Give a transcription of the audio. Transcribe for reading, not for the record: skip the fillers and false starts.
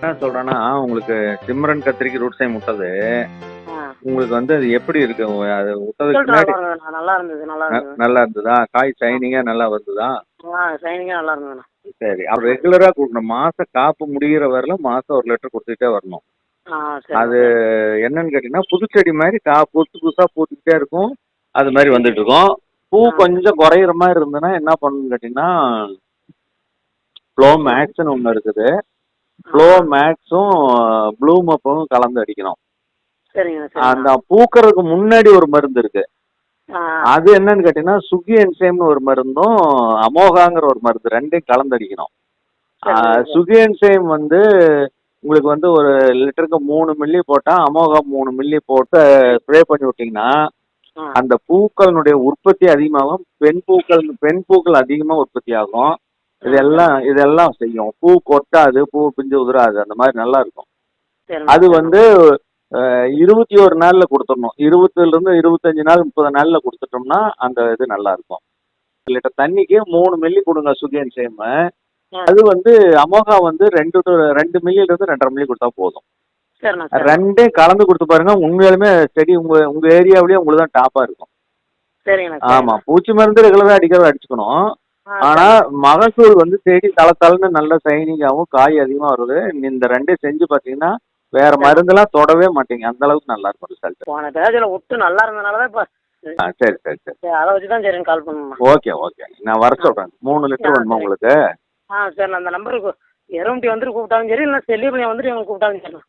என்ன சொல்றேன்னா, உங்களுக்கு சிம்ரன் கத்திரிக்கு ரூட் சைம் விட்டது, ஆ. உங்களுக்கு வந்து அது எப்படி இருக்கு? அது விட்டதுக்கு ரிசல்ட் பின்னாடி நல்லா இருந்தது நல்லா இருந்தது. நல்லா இருந்ததா? காய் ஆ. ஷைனிங்கா நல்லா வந்ததா? ஷைனிங்கா நல்லா இருந்ததுண்ணா. சரி. அப்ப ரெகுலரா குடுக்கணும். மாசம் காப்பு முடியிற வரலும் மாசம் 1 லிட்டர் குடுத்துக்கிட்டே வரணும். சரிண்ணா அது சரி. என்னன்னு கேட்டீங்கன்னா, புதுச்செடி மாரி புதுசு புதுசா பூத்துக்கிட்டே இருக்கும். அது மாரி வந்துட்டு சரிங்க. இருக்கும். பூ ஆ. கொஞ்சம் குறையிற மாரி இருந்ததுன்னா என்ன பண்ணணும்னு கேட்டீங்கன்னா, ப்ளோ சொல்லுங்க. மேக்ஸ்ன்னு ஒண்ணு இருக்குது. ஆ. ப்ளோ மேக்ஸும் ப்ளூ மப்பும் கலந்து அடிக்கணும். சரிங்கண்ணா சரிண்ணா. அந்த பூக்கறதுக்கு முன்னாடி ஒரு மருந்து இருக்கு. ஆ. அது என்னன்னு கேட்டீங்கன்னா, சுகி என்சைம்னு ஒரு மருந்தும், அமோகாங்கிற ஒரு மருந்து 2யும் கலந்து அடிக்கணும். சரிண்ணா சரி. சுகி என்சைம் வந்து உங்களுக்கு வந்து ஒரு லிட்டருக்கு 3 மில்லி போட்டா, அமோகா 3 மில்லி போட்டு ஸ்ப்ரே பண்ணி விட்டீங்கன்னா, ஆ. அந்த பூக்களினுடைய உற்பத்தி அதிகமாகும். பெண் பூக்கள் அதிகமா உற்பத்தி ஆகும். சரிண்ணா. இதெல்லாம் செய்யும். பூ கொட்டாது, பூ பிஞ்சு உதிராது. அந்த மாதிரி நல்லா இருக்கும். சரிண்ணா அது சரிண்ணா. வந்து 21 நாள்ல குடுத்துடணும். 20லிருந்து 25 நாள், 30 நாள்ல குடுத்துட்டோம்னா, அந்த இது நல்லா இருக்கும். 1 லிட்டர் தண்ணிக்கு 3 மில்லி குடுங்க சுகி என்சைம். ஆ. அது வந்து அமோகா வந்து 2 மில்லியிலிருந்து 2 1/2 மில்லி குடுத்தா போதும். சரிண்ணா சரிண்ணா. 2யும் கலந்து குடுத்து பாருங்க. உண்மையாலுமே செடி உங்க உங்க ஏரியாவிலேயே உங்களுக்கு தான் டாப்பா இருக்கும். சரிங்கண்ணா ஆமா. சரிண்ணா. பூச்சி மருந்து ரெகுலரா அடிச்சுக்கணும். ஆனா சரிண்ணா. மகசூல் வந்து செடி தளன்னு நல்ல ஷைனிங்காவும், காய் அதிகமா வருது. இந்த 2யும் செஞ்சு பார்த்தீங்கன்னா, வேற சரிண்ணா. மருந்தெல்லாம் தொடவே மாட்டீங்க. அந்த அளவுக்கு நல்லா இருக்கும் ரிசல்ட். போன பேஜில் விட்டு நல்லா இருந்ததுனால தான் இப்போ சரி, சரி, சரி. அதை வச்சு தான் சரின்னு கால் பண்ணணும்ண்ணா. Okay, okay. நான் வர ஆ. சொல்றேன். 3 லிட்டர் வேணுமா சரி. உங்களுக்கு? சரிண்ணா அந்த நம்பருக்கு எருமட்டி வந்துட்டு கூப்பிட்டாலும் சரி, இல்லைன்னா செல்லியப்பள்ளி வந்துட்டு எங்களுக்கு கூப்பிட்டாலும் சரிண்ணா.